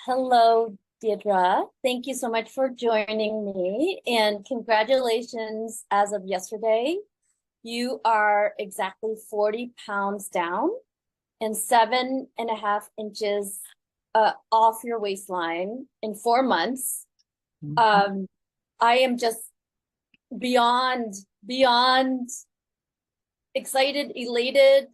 Hello, Deirdre. Thank you so much for joining me, and congratulations as of yesterday. You are exactly 40 pounds down and 7.5 inches off your waistline in 4 months. Mhm. Um, I am just beyond excited, elated.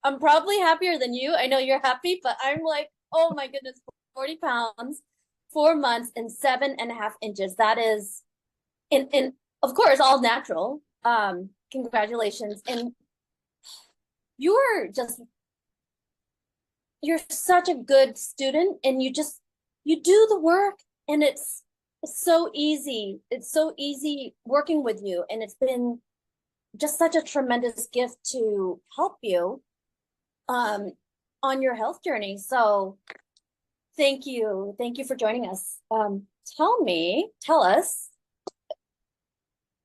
I'm probably happier than you. I know you're happy, but I'm like, oh my goodness, 40 pounds, 4 months, and 7.5 inches. That is, and of course, all natural. Congratulations. And you're just, you're such a good student, and you do the work, and it's so easy. It's so easy working with you. And it's been just such a tremendous gift to help you um, on your health journey. So thank you. Thank you for joining us. Tell us,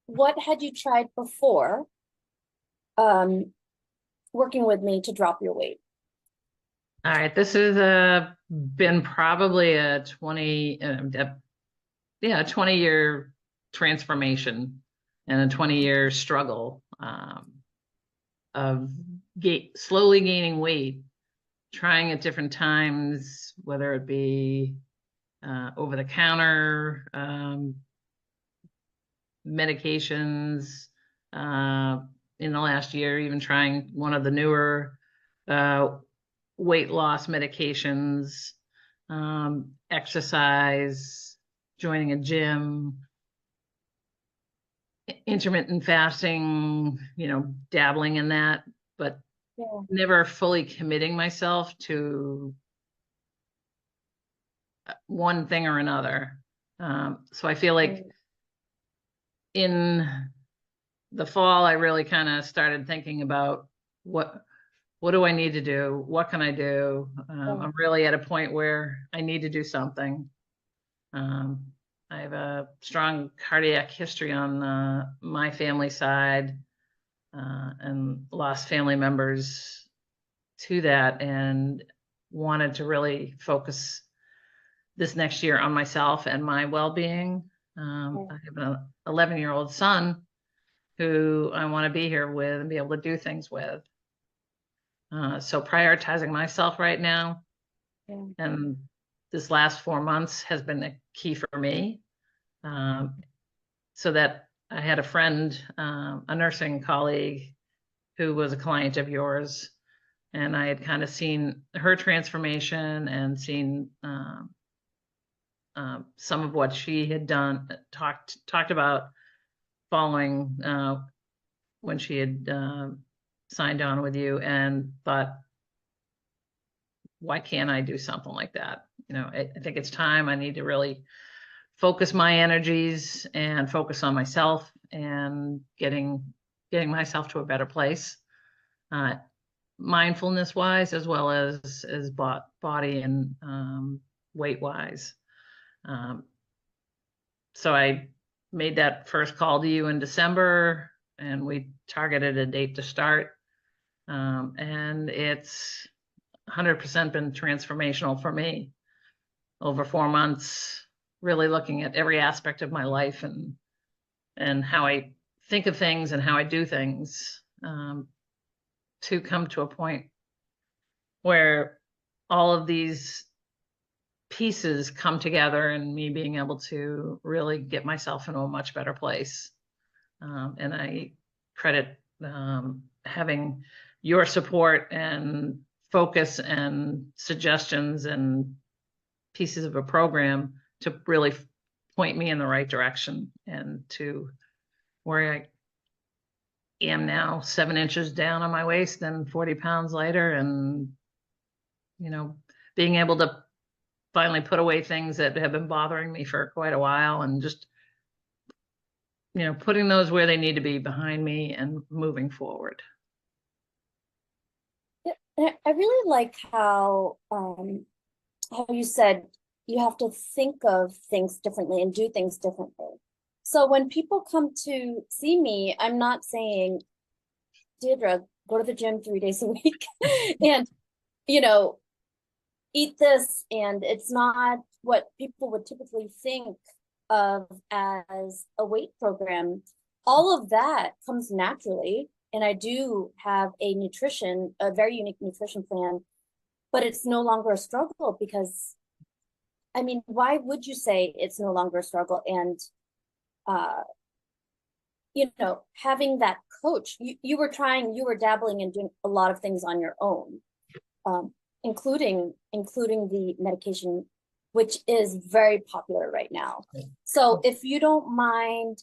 what had you tried before um, working with me to drop your weight? All right, this has been probably a 20-year transformation and a 20-year struggle of slowly gaining weight, trying at different times, whether it be over the counter medications, in the last year, even trying one of the newer uh, weight loss medications, exercise, joining a gym, intermittent fasting, dabbling in that, but Yeah. never fully committing myself to one thing or another. So I feel like in the fall, I really kind of started thinking about what do I need to do? What can I do? Yeah. I'm really at a point where I need to do something. Um, I have a strong cardiac history on my family side, and lost family members to that, and wanted to really focus this next year on myself and my well-being. Yeah. I have an 11-year-old son who I want to be here with and be able to do things with. So prioritizing myself right now, Yeah. and this last 4 months has been a key for me. Um, so that I had a friend, a nursing colleague who was a client of yours, and I had kind of seen her transformation and seen some of what she had done, talked about following when she had signed on with you, and thought, why can't I do something like that? I think it's time. I need to really focus my energies and focus on myself and getting myself to a better place, uh, mindfulness wise, as well as body and weight wise. Um, so I made that first call to you in December, and we targeted a date to start. And it's 100% been transformational for me over 4 months, really looking at every aspect of my life and how I think of things and how I do things, to come to a point where all of these pieces come together and me being able to really get myself into a much better place. And I credit having your support and focus and suggestions and pieces of a program to really point me in the right direction, and to where I am now, 7 inches down on my waist and 40 pounds lighter, and you know being able to finally put away things that have been bothering me for quite a while, and just putting those where they need to be behind me and moving forward. Yeah, I really like how you said you have to think of things differently and do things differently. So when people come to see me, I'm not saying, Deirdre, go to the gym 3 days a week and you know eat this, and it's not what people would typically think of as a weight program. All of that comes naturally. And I do have a very unique nutrition plan, but it's no longer a struggle because, I mean, why would you say it's no longer a struggle? And, uh, having that coach, you were dabbling and doing a lot of things on your own, including the medication, which is very popular right now. So if you don't mind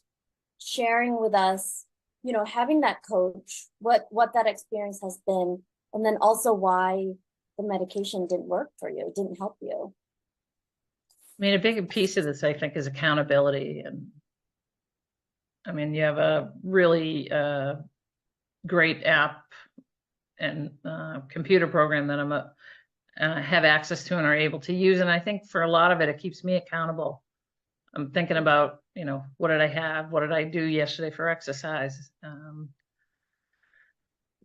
sharing with us, having that coach, what that experience has been, and then also why the medication didn't work for you, didn't help you. I mean, a big piece of this, I think, is accountability. And I mean, you have a really great app and computer program that I'm have access to and are able to use. And I think for a lot of it, it keeps me accountable. I'm thinking about, what did I have? What did I do yesterday for exercise?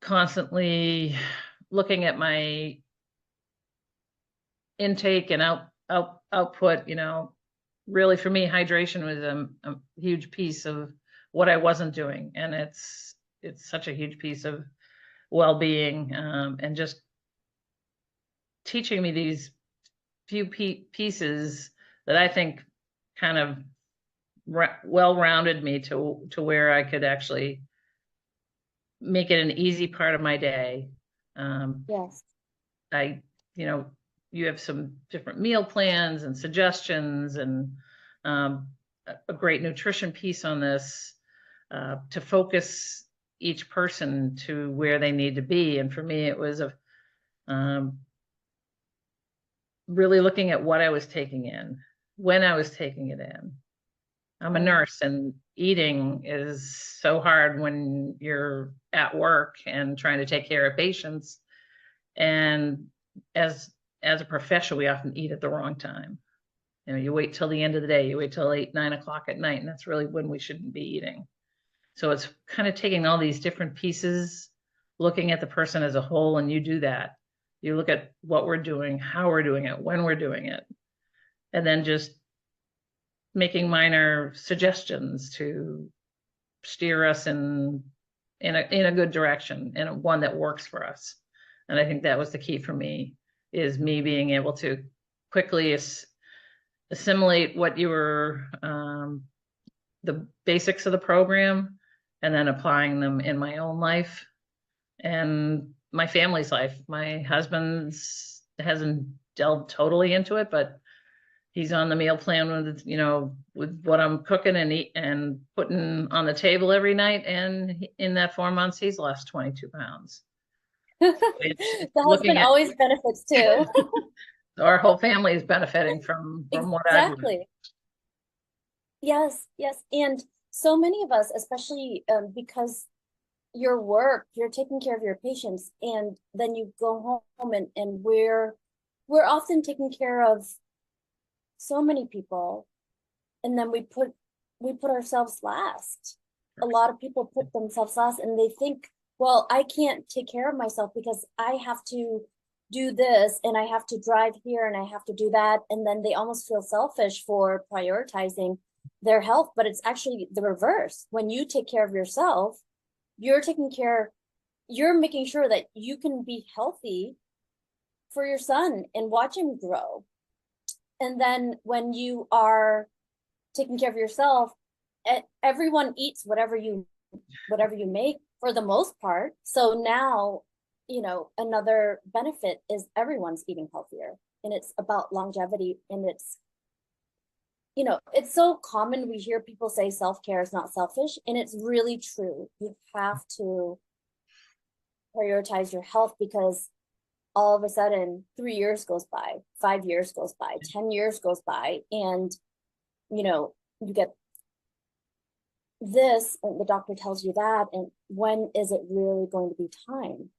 Constantly looking at my intake and output, really for me, hydration was a huge piece of what I wasn't doing. And it's such a huge piece of well-being, and just teaching me these few pieces that I think kind of well-rounded me to where I could actually make it an easy part of my day. Yes. You have some different meal plans and suggestions, and a great nutrition piece on this, to focus each person to where they need to be. And for me, it was really looking at what I was taking in, when I was taking it in. I'm a nurse, and eating is so hard when you're at work and trying to take care of patients. And as a profession, we often eat at the wrong time. You wait till the end of the day, you wait till 8, 9 o'clock at night, and that's really when we shouldn't be eating. So it's kind of taking all these different pieces, looking at the person as a whole, and you do that. You look at what we're doing, how we're doing it, when we're doing it, and then just making minor suggestions to steer us in a good direction, and one that works for us. And I think that was the key for me, is me being able to quickly assimilate what you were, the basics of the program, and then applying them in my own life and my family's life. My husband's hasn't delved totally into it, but he's on the meal plan with what I'm cooking and eat and putting on the table every night. And in that 4 months, he's lost 22 pounds. The husband always benefits too. Our whole family is benefiting from what I do. Exactly. Yes, yes. And so many of us, especially because you're taking care of your patients, and then you go home, and we're often taking care of so many people, and then we put ourselves last. A lot of people put themselves last, and they think, well, I can't take care of myself because I have to do this, and I have to drive here, and I have to do that. And then they almost feel selfish for prioritizing their health, but it's actually the reverse. When you take care of yourself, you're making sure that you can be healthy for your son and watch him grow. And then when you are taking care of yourself, everyone eats whatever you make for the most part. So now, another benefit is everyone's eating healthier, and it's about longevity. And it's so common. We hear people say self-care is not selfish, and it's really true. You have to prioritize your health, because all of a sudden 3 years goes by, 5 years goes by, 10 years goes by, and you get this, and the doctor tells you that, and when is it really going to be time?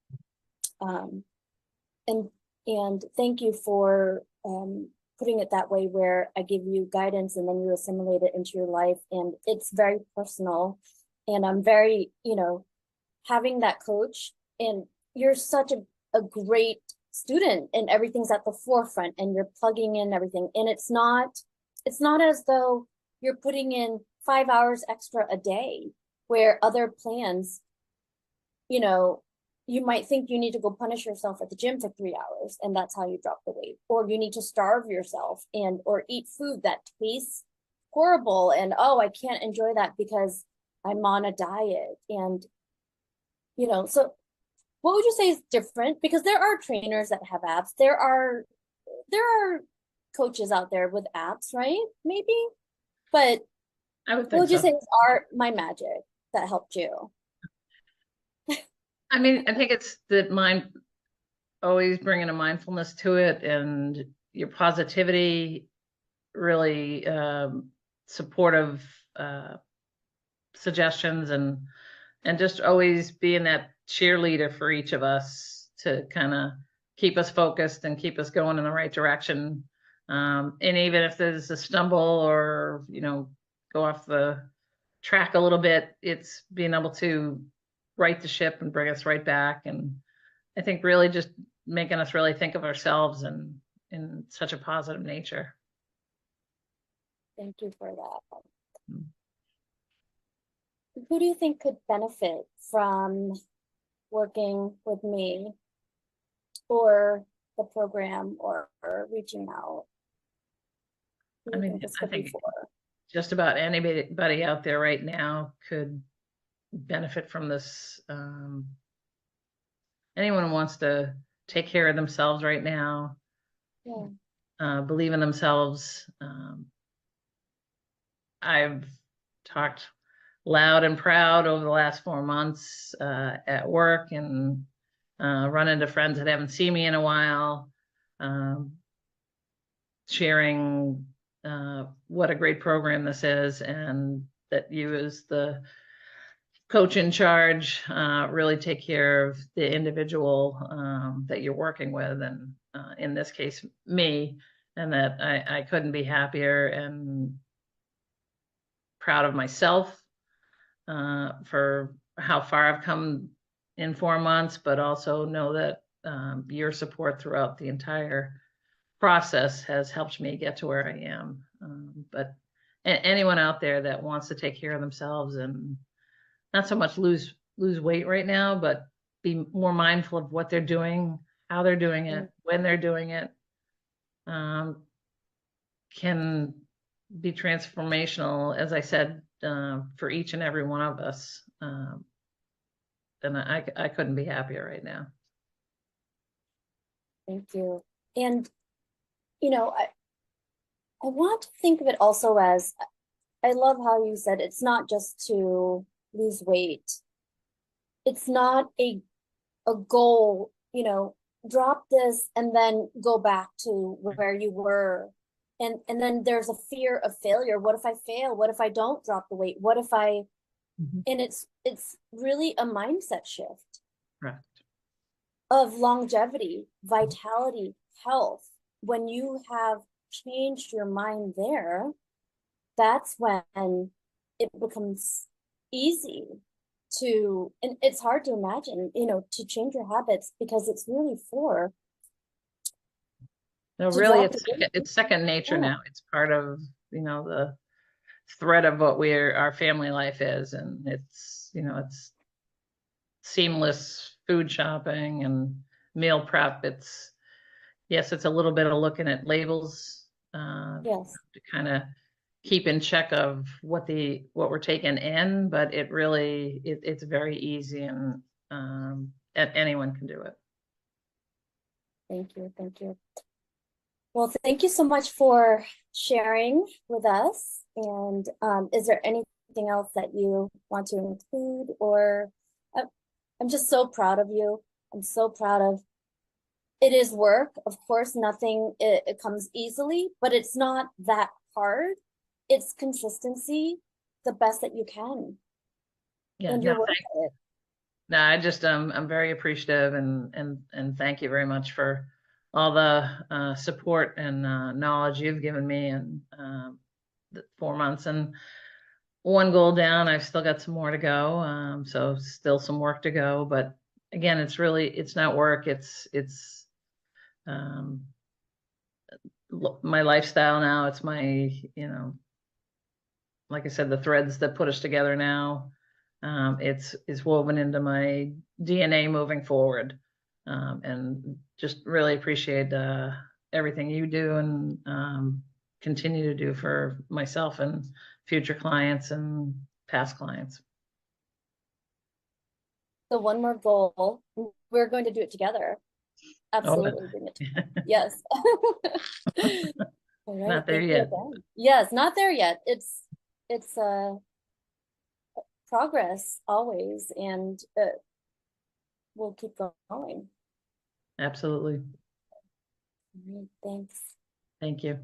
And thank you for putting it that way, where I give you guidance and then you assimilate it into your life, and it's very personal. And I'm very, having that coach, and you're such a great student and everything's at the forefront and you're plugging in everything. And it's not as though you're putting in 5 hours extra a day where other plans, you know, you might think you need to go punish yourself at the gym for 3 hours and that's how you drop the weight, or you need to starve yourself and or eat food that tastes horrible and oh, I can't enjoy that because I'm on a diet. And so what would you say is different? Because there are trainers that have apps. There are coaches out there with apps, right? Maybe. But I would what think would you so. say is my magic that helped you? I mean, I think it's the mind, always bringing a mindfulness to it, and your positivity, really supportive suggestions, and just always being that cheerleader for each of us to kind of keep us focused and keep us going in the right direction. And even if there's a stumble or, go off the track a little bit, it's being able to right the ship and bring us right back. And I think really just making us really think of ourselves and in such a positive nature. Thank you for that. Mm. Who do you think could benefit from working with me or the program or reaching out? I mean, I think just about anybody out there right now could benefit from this. Anyone who wants to take care of themselves right now, believe in themselves. I've talked loud and proud over the last 4 months at work, and run into friends that haven't seen me in a while, sharing what a great program this is, and that you as the coach in charge really take care of the individual that you're working with, and in this case me, and that I couldn't be happier and proud of myself for how far I've come in 4 months, but also know that your support throughout the entire process has helped me get to where I am. But anyone out there that wants to take care of themselves and not so much lose weight right now, but be more mindful of what they're doing, how they're doing it, when they're doing it, can be transformational, as I said, for each and every one of us. And I couldn't be happier right now. Thank you. And, I want to think of it also as, I love how you said it's not just to lose weight. It's not a goal, drop this and then go back to where you were. And then there's a fear of failure. What if I fail? What if I don't drop the weight? What if I, and it's really a mindset shift. Right. Of longevity, vitality, health. When you have changed your mind there, that's when it becomes easy to, and it's hard to imagine, to change your habits, because it's really for. No, really, it's second nature now. It's part of, the thread of what our family life is. And it's, it's seamless food shopping and meal prep. Yes, it's a little bit of looking at labels, yes, to kind of keep in check of what we're taking in, but it really, it's very easy, and anyone can do it. Thank you. Well, thank you so much for sharing with us. And is there anything else that you want to include? Or I'm just so proud of you. I'm so proud of, it is work. Of course, nothing, it comes easily, but it's not that hard. It's consistency, the best that you can. Yeah, and you're worth it. No, I'm very appreciative, and thank you very much for all the support and knowledge you've given me in the 4 months, and one goal down. I've still got some more to go. So still some work to go, but again, it's not work. It's my lifestyle now. It's my, like I said, the threads that put us together now. It's woven into my DNA moving forward. And just really appreciate everything you do and continue to do for myself and future clients and past clients. So one more goal. We're going to do it together. Absolutely. Doing it together. Yes. All right. Not there Thank you yet. again. Yes, not there yet. It's progress always, and we'll keep going. Absolutely. All right, thanks. Thank you.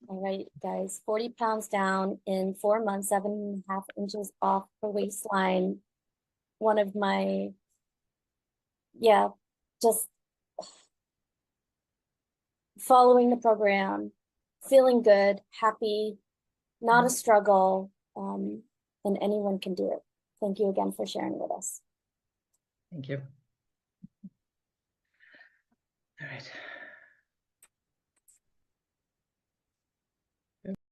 All right, guys, 40 pounds down in 4 months, 7.5 inches off the waistline. One of my, yeah, just following the program, feeling good, happy, not a struggle, and anyone can do it. Thank you again for sharing with us. Thank you. All right.